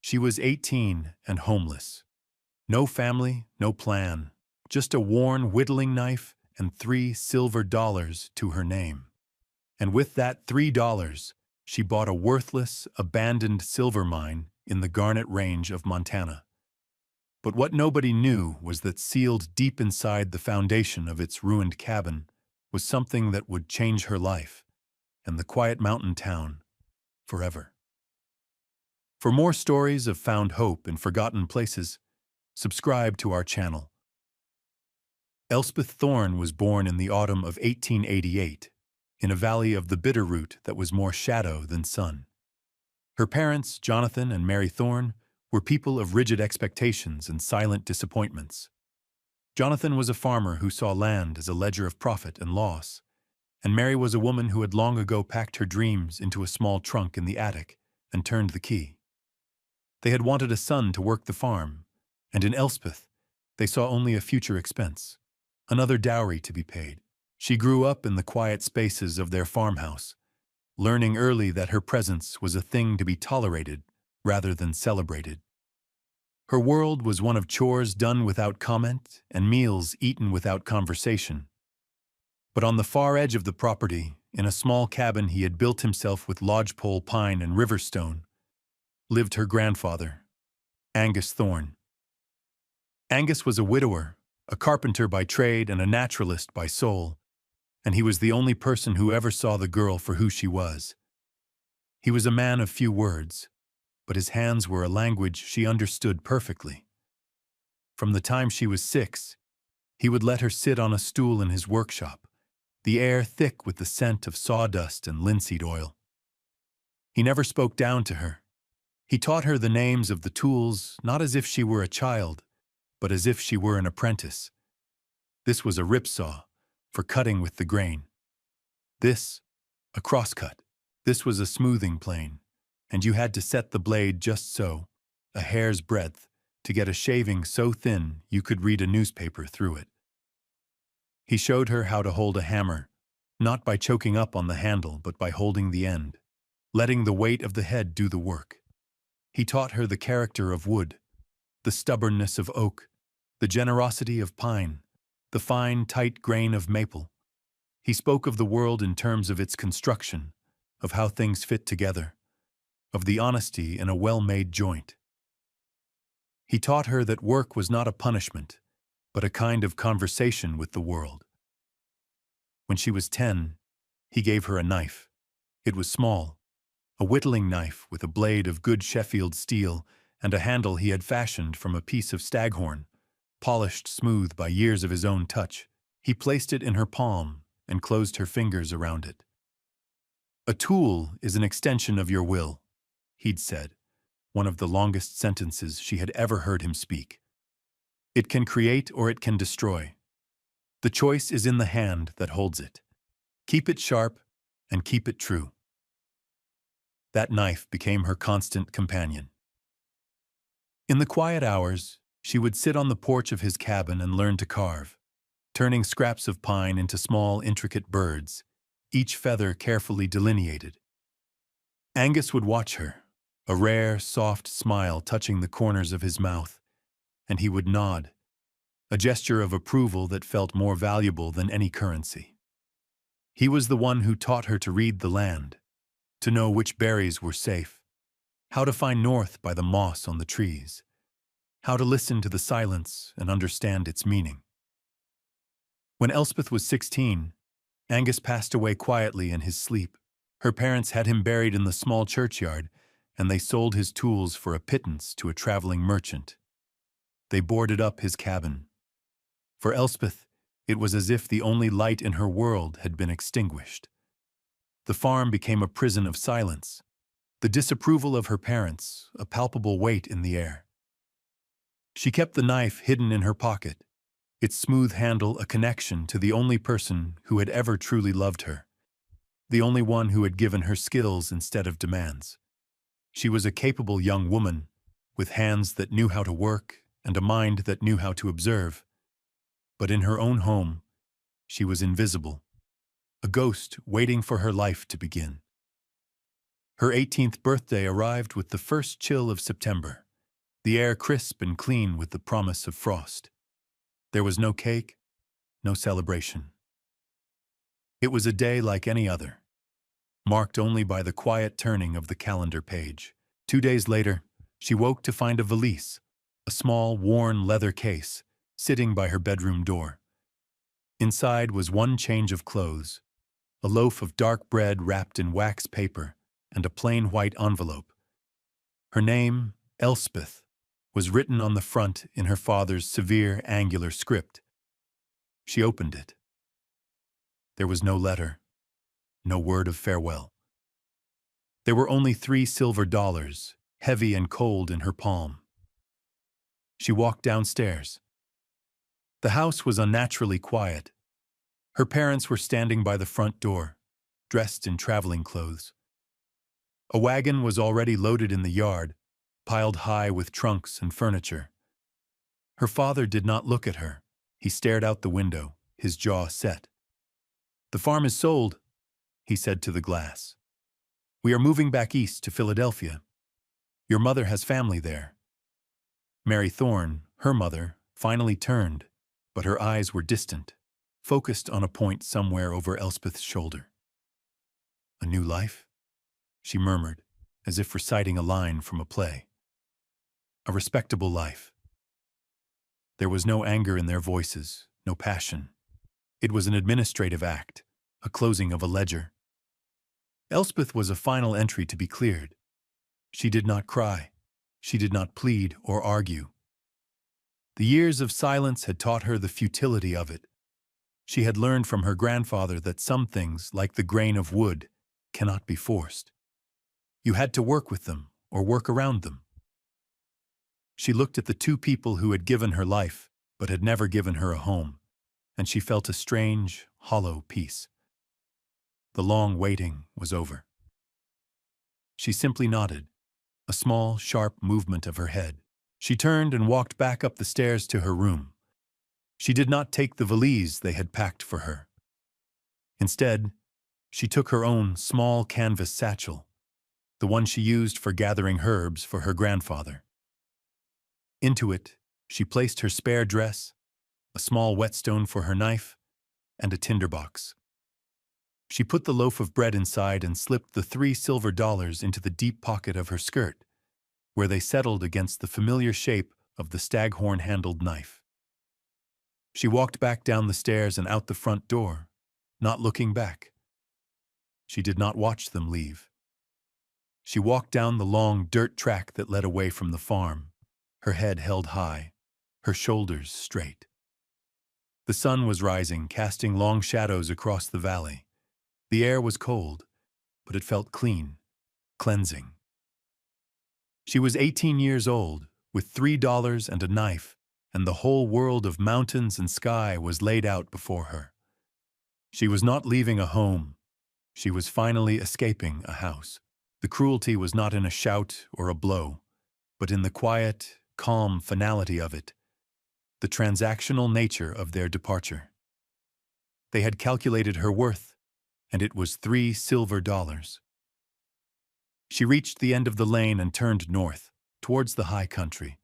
She was 18 and homeless. No family, no plan, just a worn whittling knife and $3 silver to her name. And with that $3, she bought a worthless, abandoned silver mine in the Garnet Range of Montana. But what nobody knew was that sealed deep inside the foundation of its ruined cabin was something that would change her life and the quiet mountain town forever. For more stories of found hope in forgotten places, subscribe to our channel. Elspeth Thorne was born in the autumn of 1888, in a valley of the Bitterroot that was more shadow than sun. Her parents, Jonathan and Mary Thorne, were people of rigid expectations and silent disappointments. Jonathan was a farmer who saw land as a ledger of profit and loss, and Mary was a woman who had long ago packed her dreams into a small trunk in the attic and turned the key. They had wanted a son to work the farm, and in Elspeth, they saw only a future expense, another dowry to be paid. She grew up in the quiet spaces of their farmhouse, learning early that her presence was a thing to be tolerated rather than celebrated. Her world was one of chores done without comment and meals eaten without conversation. But on the far edge of the property, in a small cabin he had built himself with lodgepole pine and river stone, lived her grandfather, Angus Thorne. Angus was a widower, a carpenter by trade and a naturalist by soul, and he was the only person who ever saw the girl for who she was. He was a man of few words, but his hands were a language she understood perfectly. From the time she was 6, he would let her sit on a stool in his workshop, the air thick with the scent of sawdust and linseed oil. He never spoke down to her. He taught her the names of the tools not as if she were a child, but as if she were an apprentice. This was a ripsaw, for cutting with the grain. This, a crosscut. This was a smoothing plane, and you had to set the blade just so, a hair's breadth, to get a shaving so thin you could read a newspaper through it. He showed her how to hold a hammer, not by choking up on the handle but by holding the end, letting the weight of the head do the work. He taught her the character of wood, the stubbornness of oak, the generosity of pine, the fine, tight grain of maple. He spoke of the world in terms of its construction, of how things fit together, of the honesty in a well-made joint. He taught her that work was not a punishment, but a kind of conversation with the world. When she was 10, he gave her a knife. It was small, a whittling knife with a blade of good Sheffield steel and a handle he had fashioned from a piece of staghorn, polished smooth by years of his own touch. He placed it in her palm and closed her fingers around it. "A tool is an extension of your will," he'd said, one of the longest sentences she had ever heard him speak. "It can create or it can destroy. The choice is in the hand that holds it. Keep it sharp and keep it true." That knife became her constant companion. In the quiet hours, she would sit on the porch of his cabin and learn to carve, turning scraps of pine into small, intricate birds, each feather carefully delineated. Angus would watch her, a rare, soft smile touching the corners of his mouth, and he would nod, a gesture of approval that felt more valuable than any currency. He was the one who taught her to read the land, to know which berries were safe, how to find north by the moss on the trees, how to listen to the silence and understand its meaning. When Elspeth was 16, Angus passed away quietly in his sleep. Her parents had him buried in the small churchyard, and they sold his tools for a pittance to a traveling merchant. They boarded up his cabin. For Elspeth, it was as if the only light in her world had been extinguished. The farm became a prison of silence, the disapproval of her parents, a palpable weight in the air. She kept the knife hidden in her pocket, its smooth handle a connection to the only person who had ever truly loved her, the only one who had given her skills instead of demands. She was a capable young woman, with hands that knew how to work and a mind that knew how to observe. But in her own home, she was invisible, a ghost waiting for her life to begin. Her 18th birthday arrived with the first chill of September, the air crisp and clean with the promise of frost. There was no cake, no celebration. It was a day like any other, marked only by the quiet turning of the calendar page. 2 days later, she woke to find a valise, a small, worn leather case, sitting by her bedroom door. Inside was one change of clothes, a loaf of dark bread wrapped in wax paper, and a plain white envelope. Her name, Elspeth, was written on the front in her father's severe, angular script. She opened it. There was no letter, no word of farewell. There were only 3 silver dollars, heavy and cold in her palm. She walked downstairs. The house was unnaturally quiet. Her parents were standing by the front door, dressed in traveling clothes. A wagon was already loaded in the yard, piled high with trunks and furniture. Her father did not look at her. He stared out the window, his jaw set. "The farm is sold," he said to the glass. "We are moving back east to Philadelphia. Your mother has family there." Mary Thorne, her mother, finally turned, but her eyes were distant, focused on a point somewhere over Elspeth's shoulder. "A new life?" she murmured, as if reciting a line from a play. "A respectable life." There was no anger in their voices, no passion. It was an administrative act, a closing of a ledger. Elspeth was a final entry to be cleared. She did not cry. She did not plead or argue. The years of silence had taught her the futility of it. She had learned from her grandfather that some things, like the grain of wood, cannot be forced. You had to work with them or work around them. She looked at the 2 people who had given her life but had never given her a home, and she felt a strange, hollow peace. The long waiting was over. She simply nodded, a small, sharp movement of her head. She turned and walked back up the stairs to her room. She did not take the valise they had packed for her. Instead, she took her own small canvas satchel, the one she used for gathering herbs for her grandfather. Into it, she placed her spare dress, a small whetstone for her knife, and a tinderbox. She put the loaf of bread inside and slipped the 3 silver dollars into the deep pocket of her skirt, where they settled against the familiar shape of the staghorn-handled knife. She walked back down the stairs and out the front door, not looking back. She did not watch them leave. She walked down the long dirt track that led away from the farm, her head held high, her shoulders straight. The sun was rising, casting long shadows across the valley. The air was cold, but it felt clean, cleansing. She was 18 years old, with $3 and a knife, and the whole world of mountains and sky was laid out before her. She was not leaving a home. She was finally escaping a house. The cruelty was not in a shout or a blow, but in the quiet, calm finality of it, the transactional nature of their departure. They had calculated her worth, and it was 3 silver dollars. She reached the end of the lane and turned north, towards the high country,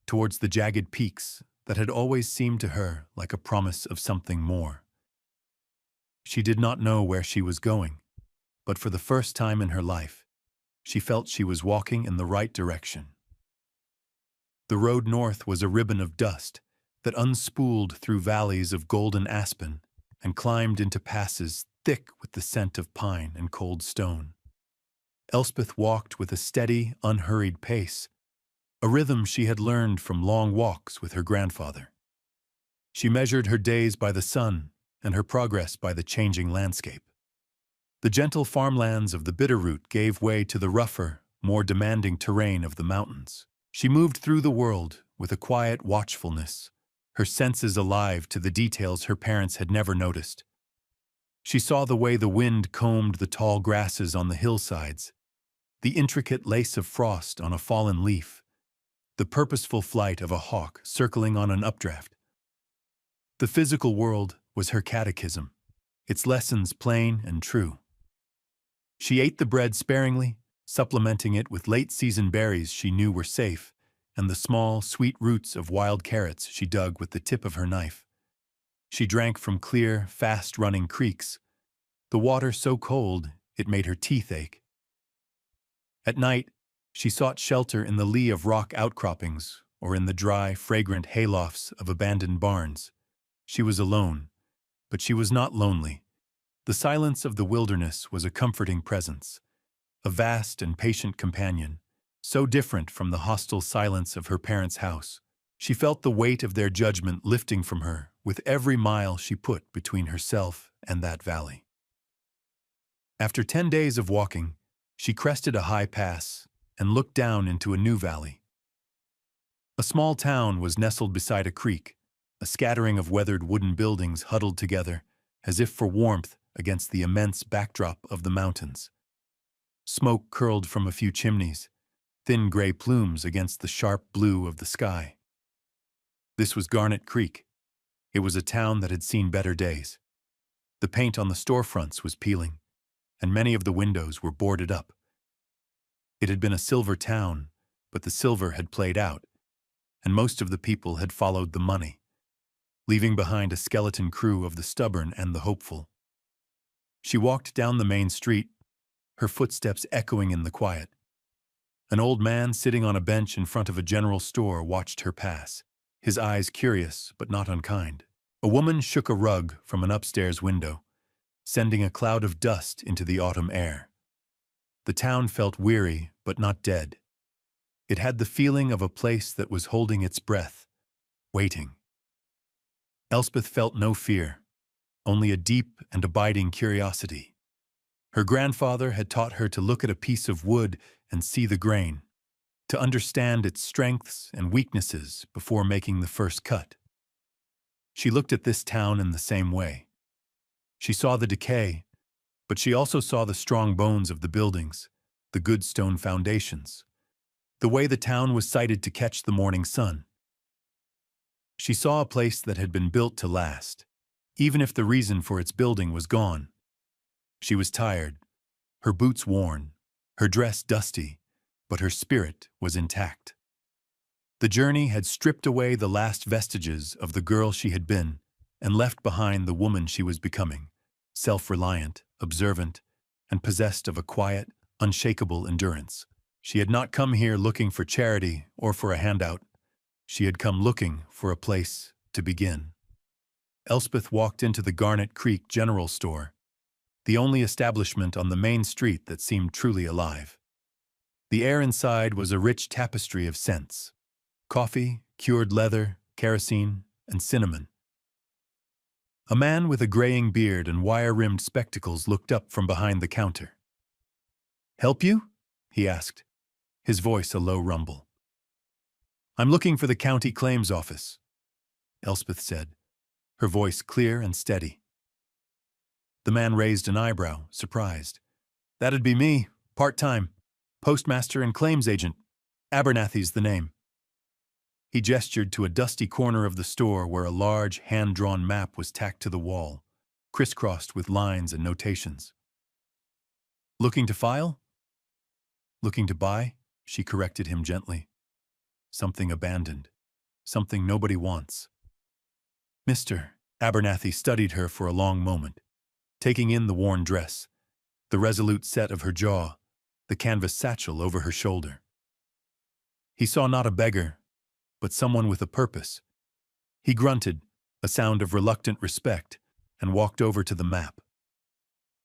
towards the jagged peaks that had always seemed to her like a promise of something more. She did not know where she was going, but for the first time in her life, she felt she was walking in the right direction. The road north was a ribbon of dust that unspooled through valleys of golden aspen and climbed into passes thick with the scent of pine and cold stone. Elspeth walked with a steady, unhurried pace, a rhythm she had learned from long walks with her grandfather. She measured her days by the sun and her progress by the changing landscape. The gentle farmlands of the Bitterroot gave way to the rougher, more demanding terrain of the mountains. She moved through the world with a quiet watchfulness, her senses alive to the details her parents had never noticed. She saw the way the wind combed the tall grasses on the hillsides, the intricate lace of frost on a fallen leaf, the purposeful flight of a hawk circling on an updraft. The physical world was her catechism, its lessons plain and true. She ate the bread sparingly, supplementing it with late-season berries she knew were safe and the small, sweet roots of wild carrots she dug with the tip of her knife. She drank from clear, fast-running creeks, the water so cold it made her teeth ache. At night, she sought shelter in the lee of rock outcroppings or in the dry, fragrant haylofts of abandoned barns. She was alone, but she was not lonely. The silence of the wilderness was a comforting presence, a vast and patient companion, so different from the hostile silence of her parents' house. She felt the weight of their judgment lifting from her with every mile she put between herself and that valley. After 10 days of walking, she crested a high pass and looked down into a new valley. A small town was nestled beside a creek, a scattering of weathered wooden buildings huddled together, as if for warmth against the immense backdrop of the mountains. Smoke curled from a few chimneys, thin gray plumes against the sharp blue of the sky. This was Garnet Creek. It was a town that had seen better days. The paint on the storefronts was peeling, and many of the windows were boarded up. It had been a silver town, but the silver had played out, and most of the people had followed the money, leaving behind a skeleton crew of the stubborn and the hopeful. She walked down the main street, her footsteps echoing in the quiet. An old man sitting on a bench in front of a general store watched her pass, his eyes curious but not unkind. A woman shook a rug from an upstairs window, sending a cloud of dust into the autumn air. The town felt weary but not dead. It had the feeling of a place that was holding its breath, waiting. Elspeth felt no fear, only a deep and abiding curiosity. Her grandfather had taught her to look at a piece of wood and see the grain, to understand its strengths and weaknesses before making the first cut. She looked at this town in the same way. She saw the decay, but she also saw the strong bones of the buildings, the good stone foundations, the way the town was sited to catch the morning sun. She saw a place that had been built to last, even if the reason for its building was gone. She was tired, her boots worn, her dress dusty, but her spirit was intact. The journey had stripped away the last vestiges of the girl she had been and left behind the woman she was becoming, self-reliant, observant, and possessed of a quiet, unshakable endurance. She had not come here looking for charity or for a handout. She had come looking for a place to begin. Elspeth walked into the Garnet Creek General Store, the only establishment on the main street that seemed truly alive. The air inside was a rich tapestry of scents: coffee, cured leather, kerosene, and cinnamon. A man with a graying beard and wire-rimmed spectacles looked up from behind the counter. "Help you?" he asked, his voice a low rumble. "I'm looking for the county claims office," Elspeth said, her voice clear and steady. The man raised an eyebrow, surprised. "That'd be me, part-time, postmaster and claims agent. Abernathy's the name." He gestured to a dusty corner of the store where a large, hand-drawn map was tacked to the wall, crisscrossed with lines and notations. "Looking to file?" "Looking to buy," she corrected him gently. "Something abandoned. Something nobody wants." "Mr." Abernathy studied her for a long moment, taking in the worn dress, the resolute set of her jaw, the canvas satchel over her shoulder. He saw not a beggar, but someone with a purpose. He grunted, a sound of reluctant respect, and walked over to the map.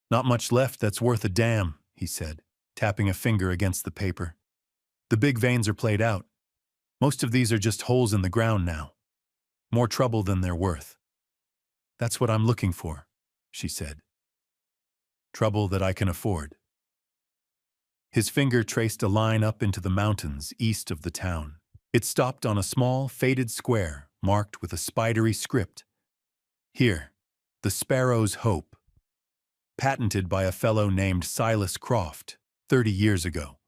"Not much left that's worth a damn," he said, tapping a finger against the paper. "The big veins are played out. Most of these are just holes in the ground now. More trouble than they're worth." "That's what I'm looking for," she said. "Trouble that I can afford." His finger traced a line up into the mountains east of the town. It stopped on a small, faded square marked with a spidery script. "Here, the Sparrow's Hope. Patented by a fellow named Silas Croft 30 years ago.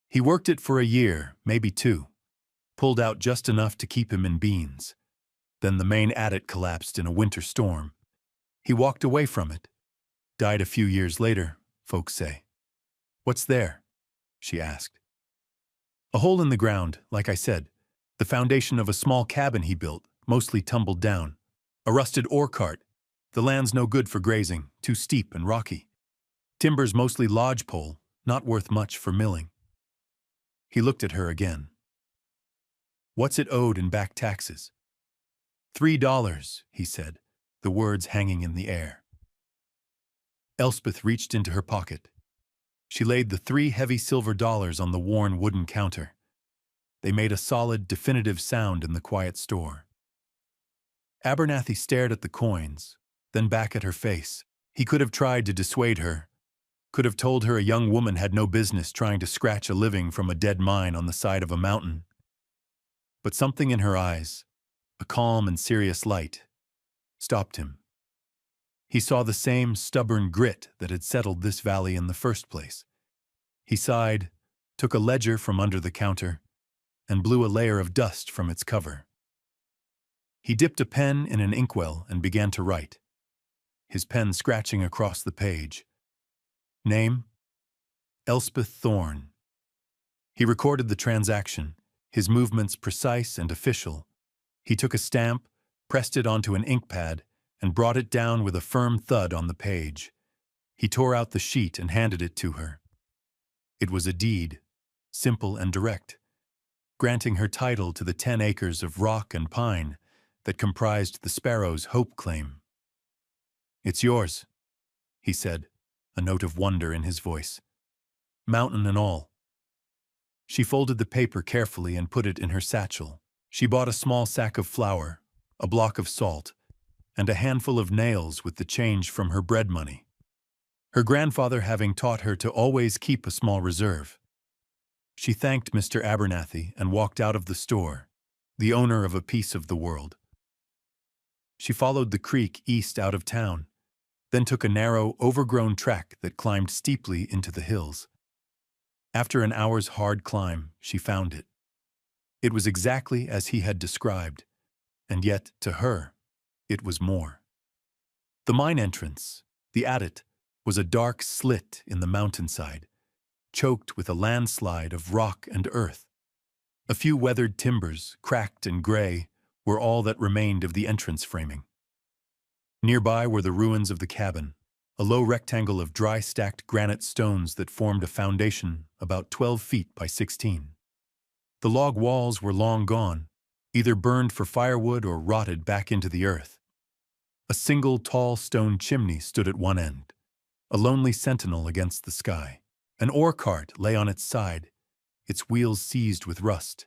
He worked it for a year, maybe 2. Pulled out just enough to keep him in beans. Then the main adit collapsed in a winter storm. He walked away from it. Died a few years later, folks say. What's there?" she asked. A hole in the ground, like I said. The foundation of a small cabin he built, mostly tumbled down. A rusted ore cart. The land's no good for grazing, too steep and rocky. Timber's mostly lodgepole, not worth much for milling. He looked at her again. What's it owed in back taxes? $3, he said, the words hanging in the air. Elspeth reached into her pocket. She laid the 3 heavy silver dollars on the worn wooden counter. They made a solid, definitive sound in the quiet store. Abernathy stared at the coins, then back at her face. He could have tried to dissuade her, could have told her a young woman had no business trying to scratch a living from a dead mine on the side of a mountain. But something in her eyes, a calm and serious light, stopped him. He saw the same stubborn grit that had settled this valley in the first place. He sighed, took a ledger from under the counter, and blew a layer of dust from its cover. He dipped a pen in an inkwell and began to write, his pen scratching across the page. Name? Elspeth Thorne. He recorded the transaction, his movements precise and official. He took a stamp, pressed it onto an ink pad, and brought it down with a firm thud on the page. He tore out the sheet and handed it to her. It was a deed, simple and direct, granting her title to the 10 acres of rock and pine that comprised the Sparrow's Hope claim. It's yours, he said, a note of wonder in his voice. Mountain and all. She folded the paper carefully and put it in her satchel. She bought a small sack of flour, a block of salt, and a handful of nails with the change from her bread money, her grandfather having taught her to always keep a small reserve. She thanked Mr. Abernathy and walked out of the store, the owner of a piece of the world. She followed the creek east out of town, then took a narrow, overgrown track that climbed steeply into the hills. After an hour's hard climb, she found it. It was exactly as he had described, and yet, to her, it was more. The mine entrance, the adit, was a dark slit in the mountainside, choked with a landslide of rock and earth. A few weathered timbers, cracked and gray, were all that remained of the entrance framing. Nearby were the ruins of the cabin, a low rectangle of dry stacked granite stones that formed a foundation about 12 feet by 16. The log walls were long gone, either burned for firewood or rotted back into the earth. A single tall stone chimney stood at one end, a lonely sentinel against the sky. An ore cart lay on its side, its wheels seized with rust.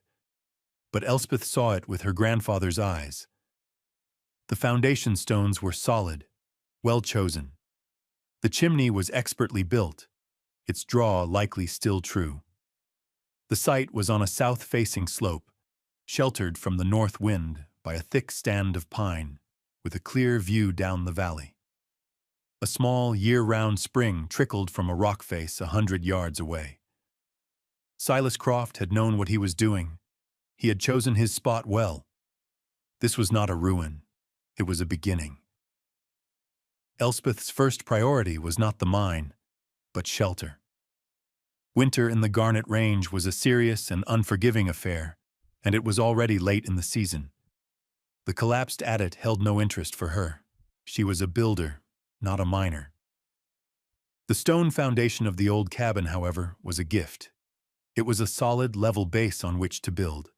But Elspeth saw it with her grandfather's eyes. The foundation stones were solid, well chosen. The chimney was expertly built, its draw likely still true. The site was on a south-facing slope, sheltered from the north wind by a thick stand of pine, with a clear view down the valley. A small, year-round spring trickled from a rock face 100 yards away. Silas Croft had known what he was doing. He had chosen his spot well. This was not a ruin. It was a beginning. Elspeth's first priority was not the mine, but shelter. Winter in the Garnet Range was a serious and unforgiving affair, and it was already late in the season. The collapsed adit held no interest for her. She was a builder, not a miner. The stone foundation of the old cabin, however, was a gift. It was a solid, level base on which to build.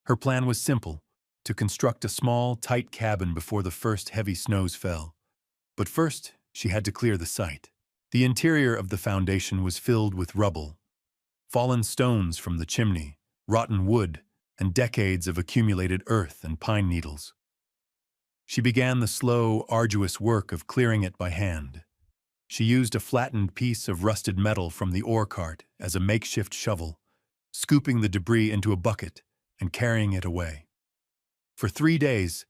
Her plan was simple, to construct a small, tight cabin before the first heavy snows fell. But first, she had to clear the site. The interior of the foundation was filled with rubble, fallen stones from the chimney, rotten wood, and decades of accumulated earth and pine needles. She began the slow, arduous work of clearing it by hand. She used a flattened piece of rusted metal from the ore cart as a makeshift shovel, scooping the debris into a bucket and carrying it away. For 3 days,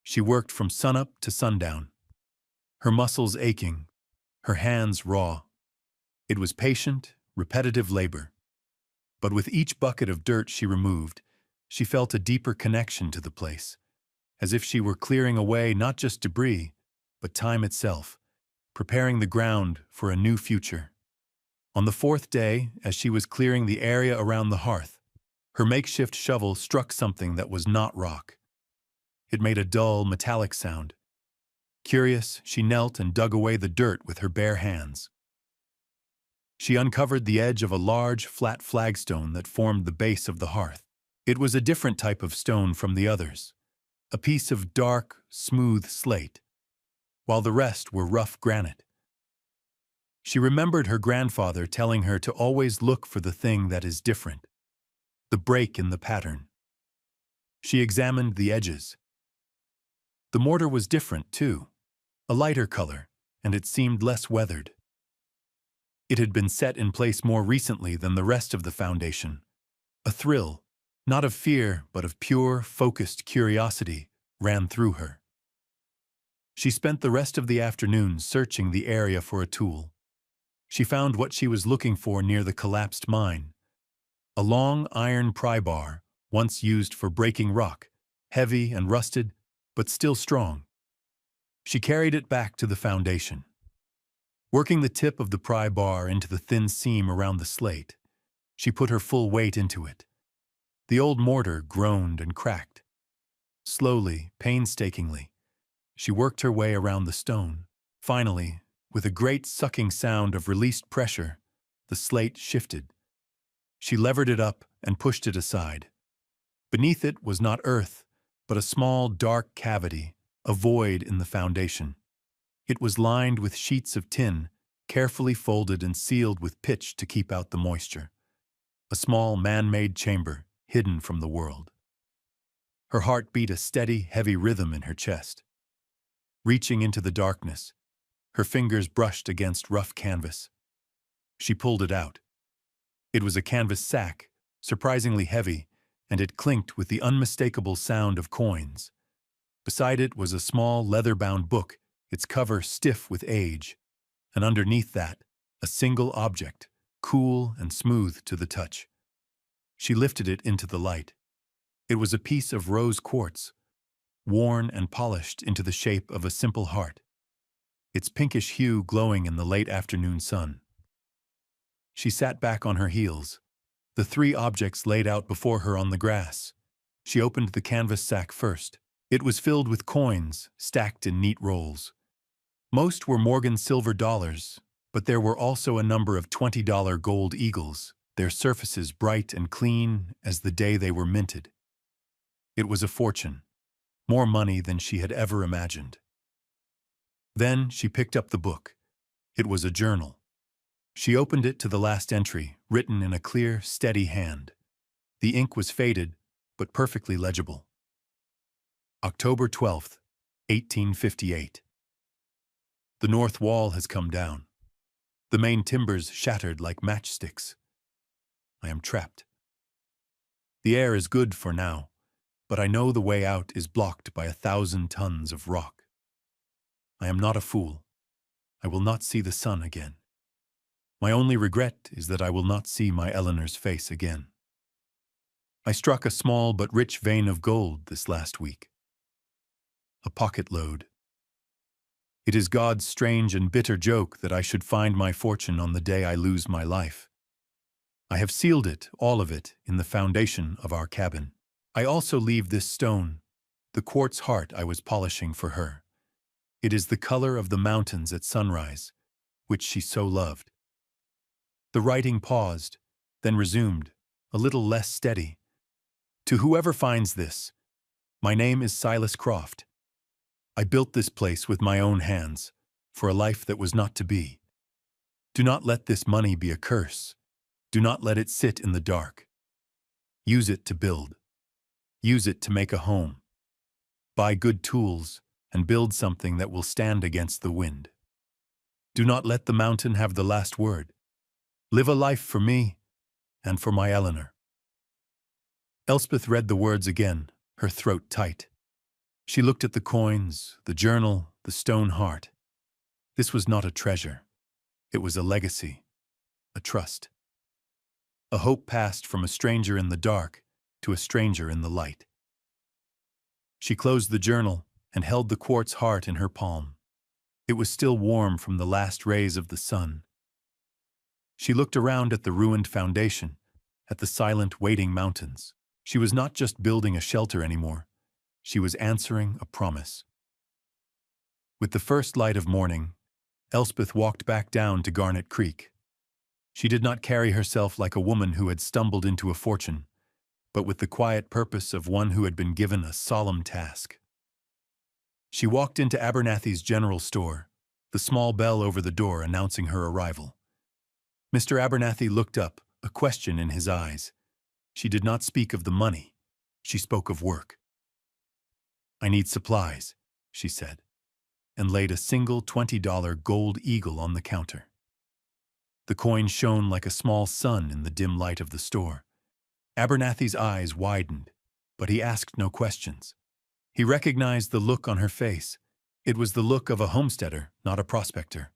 she worked from sunup to sundown, her muscles aching, her hands raw. It was patient, repetitive labor. But with each bucket of dirt she removed, she felt a deeper connection to the place, as if she were clearing away not just debris, but time itself, preparing the ground for a new future. On the fourth day, as she was clearing the area around the hearth, her makeshift shovel struck something that was not rock. It made a dull, metallic sound. Curious, she knelt and dug away the dirt with her bare hands. She uncovered the edge of a large, flat flagstone that formed the base of the hearth. It was a different type of stone from the others, a piece of dark, smooth slate, while the rest were rough granite. She remembered her grandfather telling her to always look for the thing that is different, the break in the pattern. She examined the edges. The mortar was different, too, a lighter color, and it seemed less weathered. It had been set in place more recently than the rest of the foundation. A thrill, not of fear but of pure, focused curiosity, ran through her. She spent the rest of the afternoon searching the area for a tool. She found what she was looking for near the collapsed mine. A long iron pry bar, once used for breaking rock, heavy and rusted, but still strong. She carried it back to the foundation. Working the tip of the pry bar into the thin seam around the slate, she put her full weight into it. The old mortar groaned and cracked. Slowly, painstakingly, she worked her way around the stone. Finally, with a great sucking sound of released pressure, the slate shifted. She levered it up and pushed it aside. Beneath it was not earth, but a small, dark cavity, a void in the foundation. It was lined with sheets of tin, carefully folded and sealed with pitch to keep out the moisture. A small, man-made chamber, hidden from the world. Her heart beat a steady, heavy rhythm in her chest. Reaching into the darkness, her fingers brushed against rough canvas. She pulled it out. It was a canvas sack, surprisingly heavy, and it clinked with the unmistakable sound of coins. Beside it was a small, leather-bound book, its cover stiff with age, and underneath that, a single object, cool and smooth to the touch. She lifted it into the light. It was a piece of rose quartz, worn and polished into the shape of a simple heart, its pinkish hue glowing in the late afternoon sun. She sat back on her heels, the three objects laid out before her on the grass. She opened the canvas sack first. It was filled with coins, stacked in neat rolls. Most were Morgan silver dollars, but there were also a number of $20 gold eagles, their surfaces bright and clean as the day they were minted. It was a fortune, more money than she had ever imagined. Then she picked up the book. It was a journal. She opened it to the last entry, written in a clear, steady hand. The ink was faded, but perfectly legible. October 12th, 1858. The north wall has come down. The main timbers shattered like matchsticks. I am trapped. The air is good for now, but I know the way out is blocked by 1,000 tons of rock. I am not a fool. I will not see the sun again. My only regret is that I will not see my Eleanor's face again. I struck a small but rich vein of gold this last week. A pocket load. It is God's strange and bitter joke that I should find my fortune on the day I lose my life. I have sealed it, all of it, in the foundation of our cabin. I also leave this stone, the quartz heart I was polishing for her. It is the color of the mountains at sunrise, which she so loved. The writing paused, then resumed, a little less steady. To whoever finds this, my name is Silas Croft. I built this place with my own hands, for a life that was not to be. Do not let this money be a curse. Do not let it sit in the dark. Use it to build. Use it to make a home. Buy good tools and build something that will stand against the wind. Do not let the mountain have the last word. Live a life for me and for my Eleanor. Elspeth read the words again, her throat tight. She looked at the coins, the journal, the stone heart. This was not a treasure. It was a legacy, a trust. A hope passed from a stranger in the dark to a stranger in the light. She closed the journal and held the quartz heart in her palm. It was still warm from the last rays of the sun. She looked around at the ruined foundation, at the silent, waiting mountains. She was not just building a shelter anymore. She was answering a promise. With the first light of morning, Elspeth walked back down to Garnet Creek. She did not carry herself like a woman who had stumbled into a fortune, but with the quiet purpose of one who had been given a solemn task. She walked into Abernathy's general store, the small bell over the door announcing her arrival. Mr. Abernathy looked up, a question in his eyes. She did not speak of the money. She spoke of work. "I need supplies," she said, and laid a single $20 gold eagle on the counter. The coin shone like a small sun in the dim light of the store. Abernathy's eyes widened, but he asked no questions. He recognized the look on her face. It was the look of a homesteader, not a prospector.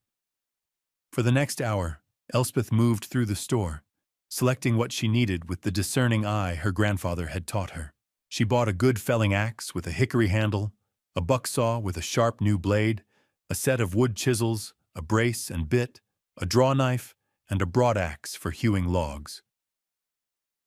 For the next hour, Elspeth moved through the store, selecting what she needed with the discerning eye her grandfather had taught her. She bought a good felling axe with a hickory handle, a bucksaw with a sharp new blade, a set of wood chisels, a brace and bit, a draw knife, and a broadaxe for hewing logs.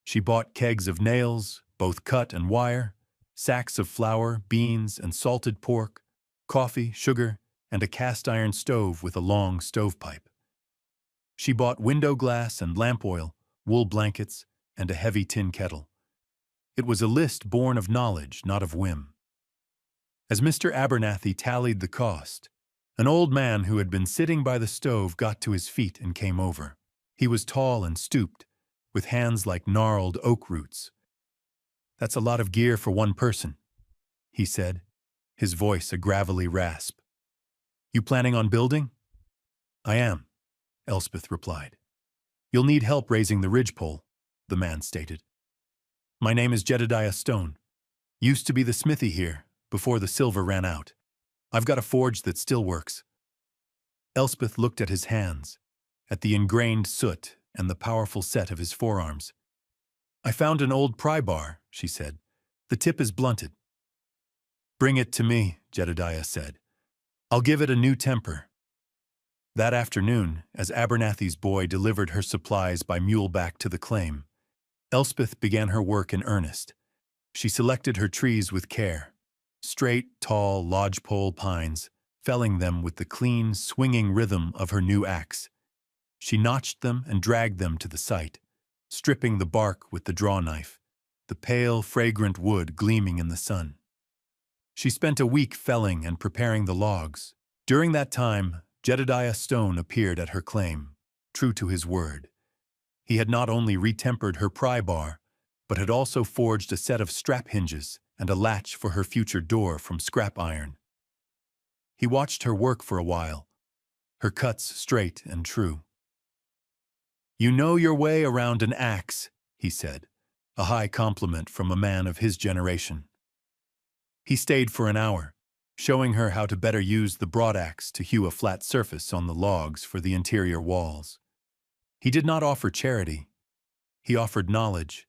She bought kegs of nails, both cut and wire, sacks of flour, beans, and salted pork, coffee, sugar, and a cast-iron stove with a long stovepipe. She bought window glass and lamp oil, wool blankets, and a heavy tin kettle. It was a list born of knowledge, not of whim. As Mr. Abernathy tallied the cost, an old man who had been sitting by the stove got to his feet and came over. He was tall and stooped, with hands like gnarled oak roots. "That's a lot of gear for one person," he said, his voice a gravelly rasp. "You planning on building?" "I am," Elspeth replied. "You'll need help raising the ridgepole," the man stated. "My name is Jedediah Stone. Used to be the smithy here, before the silver ran out. I've got a forge that still works." Elspeth looked at his hands, at the ingrained soot and the powerful set of his forearms. "I found an old pry bar," she said. "The tip is blunted." "Bring it to me," Jedediah said. "I'll give it a new temper." That afternoon, as Abernathy's boy delivered her supplies by mule back to the claim, Elspeth began her work in earnest. She selected her trees with care. Straight, tall, lodgepole pines, felling them with the clean, swinging rhythm of her new axe. She notched them and dragged them to the site, stripping the bark with the draw knife, the pale, fragrant wood gleaming in the sun. She spent a week felling and preparing the logs. During that time, Jedediah Stone appeared at her claim, true to his word. He had not only retempered her pry bar, but had also forged a set of strap hinges and a latch for her future door from scrap iron. He watched her work for a while, her cuts straight and true. "You know your way around an axe," he said, a high compliment from a man of his generation. He stayed for an hour, showing her how to better use the broadaxe to hew a flat surface on the logs for the interior walls. He did not offer charity. He offered knowledge,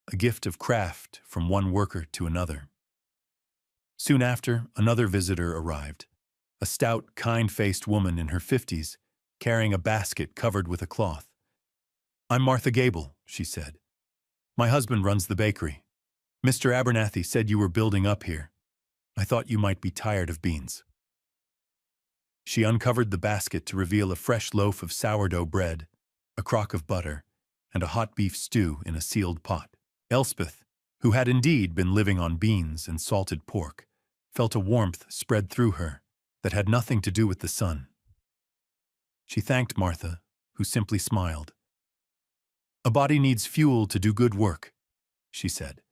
a gift of craft from one worker to another. Soon after, another visitor arrived, a stout, kind-faced woman in her 50s, carrying a basket covered with a cloth. "I'm Martha Gable," she said. "My husband runs the bakery. Mr. Abernathy said you were building up here. I thought you might be tired of beans." She uncovered the basket to reveal a fresh loaf of sourdough bread, a crock of butter, and a hot beef stew in a sealed pot. Elspeth, who had indeed been living on beans and salted pork, felt a warmth spread through her that had nothing to do with the sun. She thanked Martha, who simply smiled. "A body needs fuel to do good work," she said,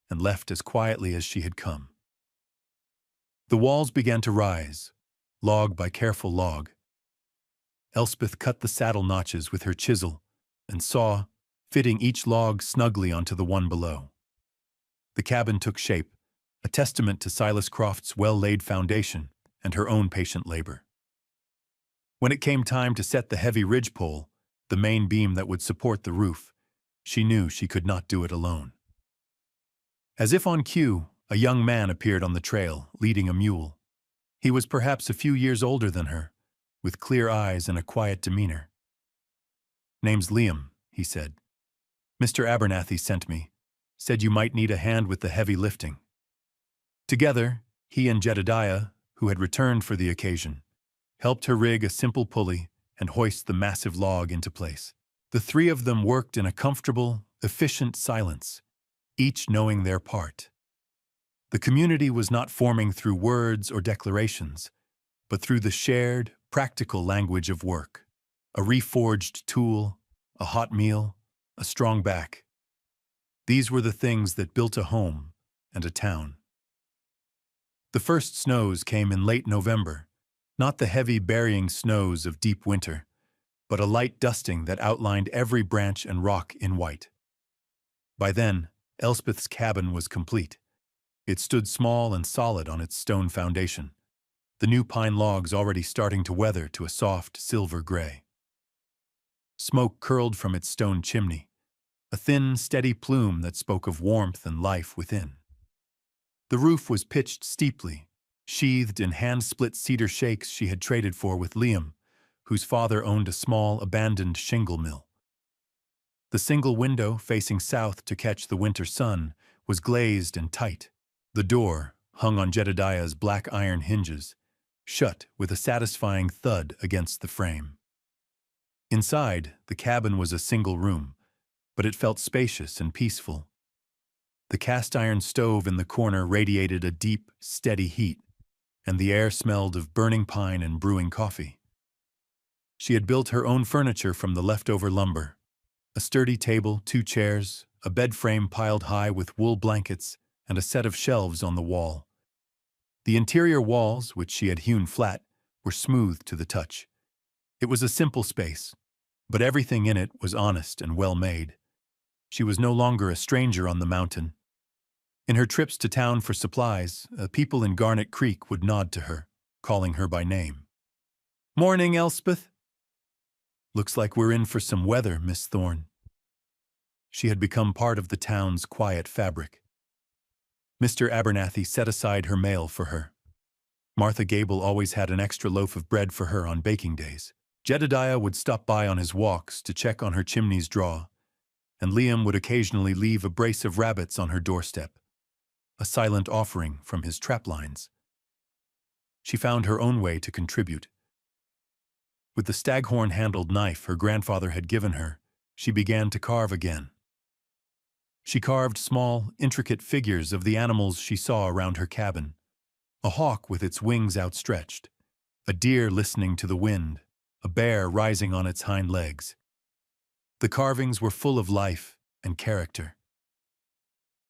and left as quietly as she had come. The walls began to rise, log by careful log. Elspeth cut the saddle notches with her chisel and saw, fitting each log snugly onto the one below. The cabin took shape, a testament to Silas Croft's well-laid foundation and her own patient labor. When it came time to set the heavy ridgepole, the main beam that would support the roof, she knew she could not do it alone. As if on cue, a young man appeared on the trail, leading a mule. He was perhaps a few years older than her, with clear eyes and a quiet demeanor. "Name's Liam," he said. "Mr. Abernathy sent me. Said you might need a hand with the heavy lifting." Together, he and Jedediah, who had returned for the occasion, helped her rig a simple pulley and hoist the massive log into place. The three of them worked in a comfortable, efficient silence, each knowing their part. The community was not forming through words or declarations, but through the shared, practical language of work. A reforged tool, a hot meal, a strong back. These were the things that built a home and a town. The first snows came in late November, not the heavy burying snows of deep winter, but a light dusting that outlined every branch and rock in white. By then, Elspeth's cabin was complete. It stood small and solid on its stone foundation, the new pine logs already starting to weather to a soft silver gray. Smoke curled from its stone chimney, a thin, steady plume that spoke of warmth and life within. The roof was pitched steeply, sheathed in hand-split cedar shakes she had traded for with Liam, whose father owned a small, abandoned shingle mill. The single window, facing south to catch the winter sun, was glazed and tight. The door, hung on Jedediah's black iron hinges, shut with a satisfying thud against the frame. Inside, the cabin was a single room, but it felt spacious and peaceful. The cast-iron stove in the corner radiated a deep, steady heat, and the air smelled of burning pine and brewing coffee. She had built her own furniture from the leftover lumber. A sturdy table, 2 chairs, a bed frame piled high with wool blankets, and a set of shelves on the wall. The interior walls, which she had hewn flat, were smooth to the touch. It was a simple space, but everything in it was honest and well-made. She was no longer a stranger on the mountain. In her trips to town for supplies, people in Garnet Creek would nod to her, calling her by name. "Morning, Elspeth." "Looks like we're in for some weather, Miss Thorne." She had become part of the town's quiet fabric. Mr. Abernathy set aside her mail for her. Martha Gable always had an extra loaf of bread for her on baking days. Jedediah would stop by on his walks to check on her chimney's draw, and Liam would occasionally leave a brace of rabbits on her doorstep, a silent offering from his trap lines. She found her own way to contribute. With the staghorn-handled knife her grandfather had given her, she began to carve again. She carved small, intricate figures of the animals she saw around her cabin. A hawk with its wings outstretched, a deer listening to the wind, a bear rising on its hind legs. The carvings were full of life and character.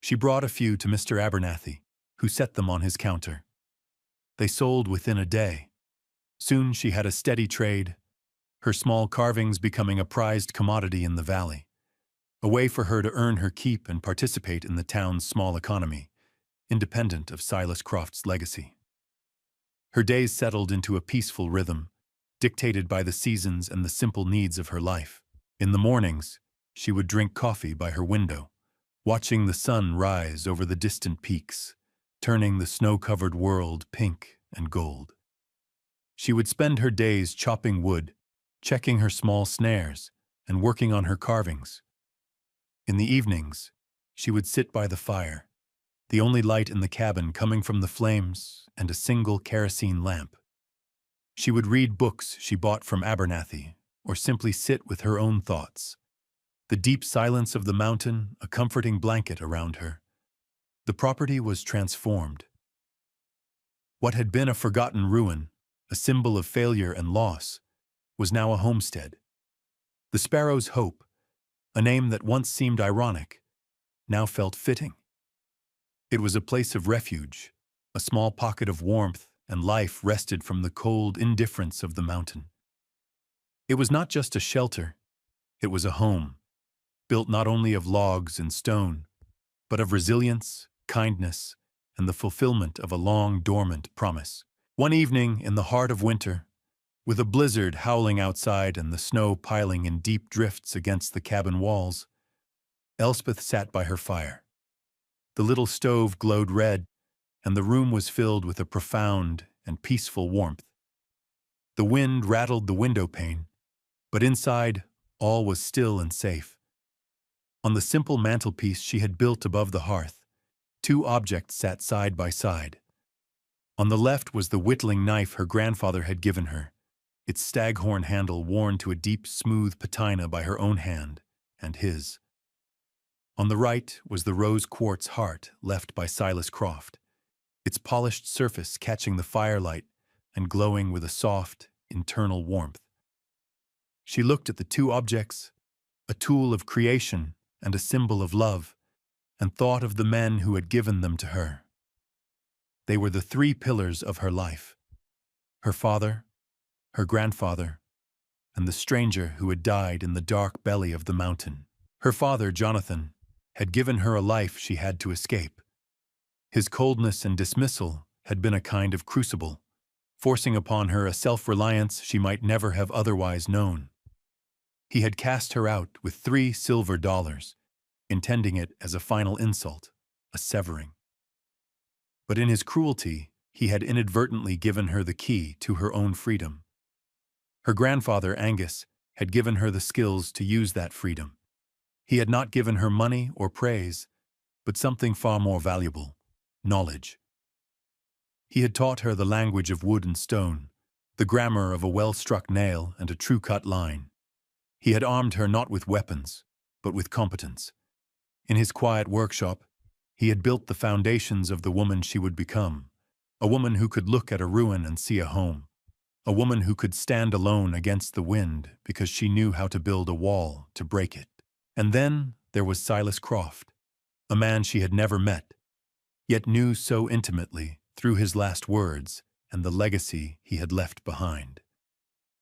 She brought a few to Mr. Abernathy, who set them on his counter. They sold within a day. Soon she had a steady trade, her small carvings becoming a prized commodity in the valley, a way for her to earn her keep and participate in the town's small economy, independent of Silas Croft's legacy. Her days settled into a peaceful rhythm, dictated by the seasons and the simple needs of her life. In the mornings, she would drink coffee by her window, watching the sun rise over the distant peaks, turning the snow-covered world pink and gold. She would spend her days chopping wood, checking her small snares, and working on her carvings. In the evenings, she would sit by the fire, the only light in the cabin coming from the flames and a single kerosene lamp. She would read books she bought from Abernathy, or simply sit with her own thoughts. The deep silence of the mountain, a comforting blanket around her. The property was transformed. What had been a forgotten ruin, a symbol of failure and loss, was now a homestead. The Sparrow's Hope, a name that once seemed ironic, now felt fitting. It was a place of refuge, a small pocket of warmth and life rested from the cold indifference of the mountain. It was not just a shelter, it was a home, built not only of logs and stone, but of resilience, kindness, and the fulfillment of a long dormant promise. One evening in the heart of winter, with a blizzard howling outside and the snow piling in deep drifts against the cabin walls, Elspeth sat by her fire. The little stove glowed red, and the room was filled with a profound and peaceful warmth. The wind rattled the window pane, but inside, All was still and safe. On the simple mantelpiece she had built above the hearth, two objects sat side by side. On the left was the whittling knife her grandfather had given her, its staghorn handle worn to a deep, smooth patina by her own hand and his. On the right was the rose quartz heart left by Silas Croft, its polished surface catching the firelight and glowing with a soft, internal warmth. She looked at the two objects, a tool of creation and a symbol of love, and thought of the men who had given them to her. They were the three pillars of her life: her father, her grandfather, and the stranger who had died in the dark belly of the mountain. Her father, Jonathan, had given her a life she had to escape. His coldness and dismissal had been a kind of crucible, forcing upon her a self-reliance she might never have otherwise known. He had cast her out with $3 silver, intending it as a final insult, a severing. But in his cruelty, he had inadvertently given her the key to her own freedom. Her grandfather, Angus, had given her the skills to use that freedom. He had not given her money or praise, but something far more valuable: knowledge. He had taught her the language of wood and stone, the grammar of a well-struck nail and a true-cut line. He had armed her not with weapons, but with competence. In his quiet workshop, he had built the foundations of the woman she would become, a woman who could look at a ruin and see a home, a woman who could stand alone against the wind because she knew how to build a wall to break it. And then there was Silas Croft, a man she had never met, yet knew so intimately through his last words and the legacy he had left behind.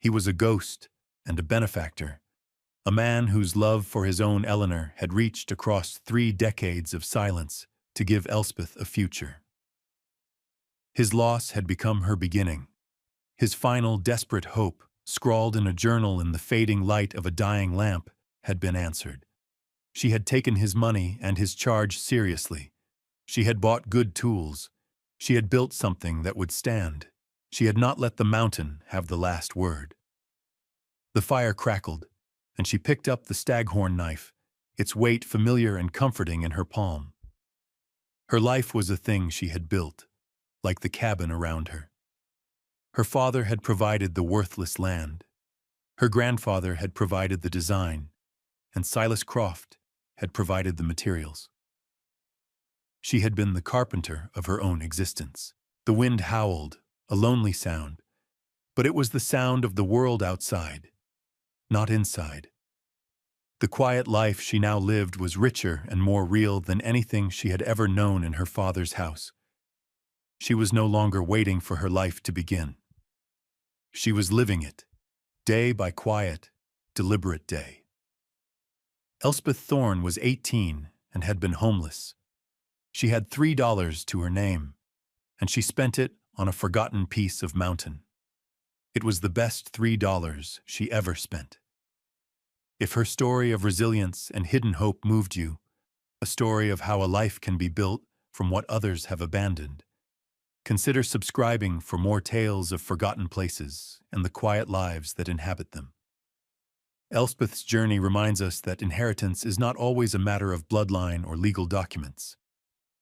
He was a ghost and a benefactor, a man whose love for his own Eleanor had reached across 3 decades of silence to give Elspeth a future. His loss had become her beginning. His final desperate hope, scrawled in a journal in the fading light of a dying lamp, had been answered. She had taken his money and his charge seriously. She had bought good tools. She had built something that would stand. She had not let the mountain have the last word. The fire crackled, and she picked up the staghorn knife, its weight familiar and comforting in her palm. Her life was a thing she had built, like the cabin around her. Her father had provided the worthless land. Her grandfather had provided the design, and Silas Croft had provided the materials. She had been the carpenter of her own existence. The wind howled, a lonely sound, but it was the sound of the world outside, not inside. The quiet life she now lived was richer and more real than anything she had ever known in her father's house. She was no longer waiting for her life to begin. She was living it, day by quiet, deliberate day. Elspeth Thorne was 18 and had been homeless. She had $3 to her name, and she spent it on a forgotten piece of mountain. It was the best $3 she ever spent. If her story of resilience and hidden hope moved you, a story of how a life can be built from what others have abandoned, consider subscribing for more tales of forgotten places and the quiet lives that inhabit them. Elspeth's journey reminds us that inheritance is not always a matter of bloodline or legal documents.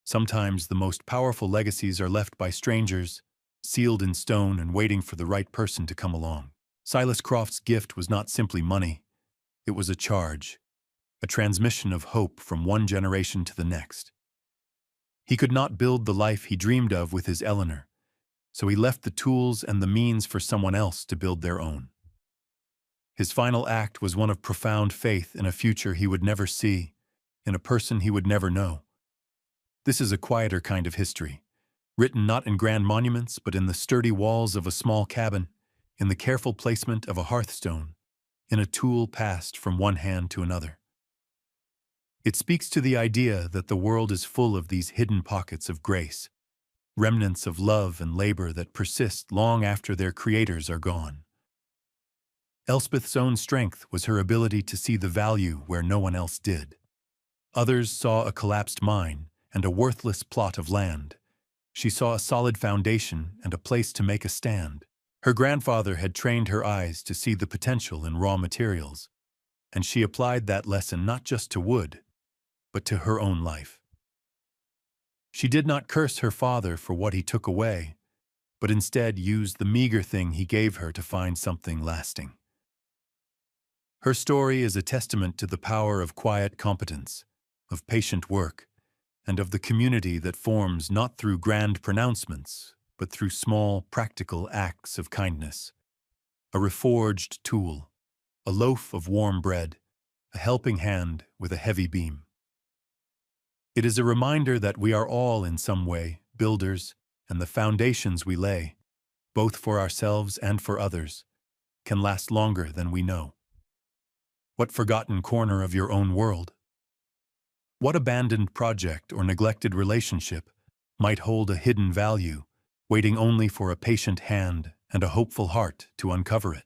Sometimes the most powerful legacies are left by strangers, sealed in stone and waiting for the right person to come along. Silas Croft's gift was not simply money. It was a charge, a transmission of hope from one generation to the next. He could not build the life he dreamed of with his Eleanor, so he left the tools and the means for someone else to build their own. His final act was one of profound faith in a future he would never see, in a person he would never know. This is a quieter kind of history, written not in grand monuments but in the sturdy walls of a small cabin, in the careful placement of a hearthstone, in a tool passed from one hand to another. It speaks to the idea that the world is full of these hidden pockets of grace, remnants of love and labor that persist long after their creators are gone. Elspeth's own strength was her ability to see the value where no one else did. Others saw a collapsed mine and a worthless plot of land. She saw a solid foundation and a place to make a stand. Her grandfather had trained her eyes to see the potential in raw materials. and she applied that lesson not just to wood, but to her own life. She did not curse her father for what he took away, but instead used the meager thing he gave her to find something lasting. Her story is a testament to the power of quiet competence, of patient work, and of the community that forms not through grand pronouncements, but through small, practical acts of kindness. A reforged tool, a loaf of warm bread, a helping hand with a heavy beam. It is a reminder that we are all, in some way, builders, and the foundations we lay, both for ourselves and for others, can last longer than we know. What forgotten corner of your own world? What abandoned project or neglected relationship might hold a hidden value, waiting only for a patient hand and a hopeful heart to uncover it?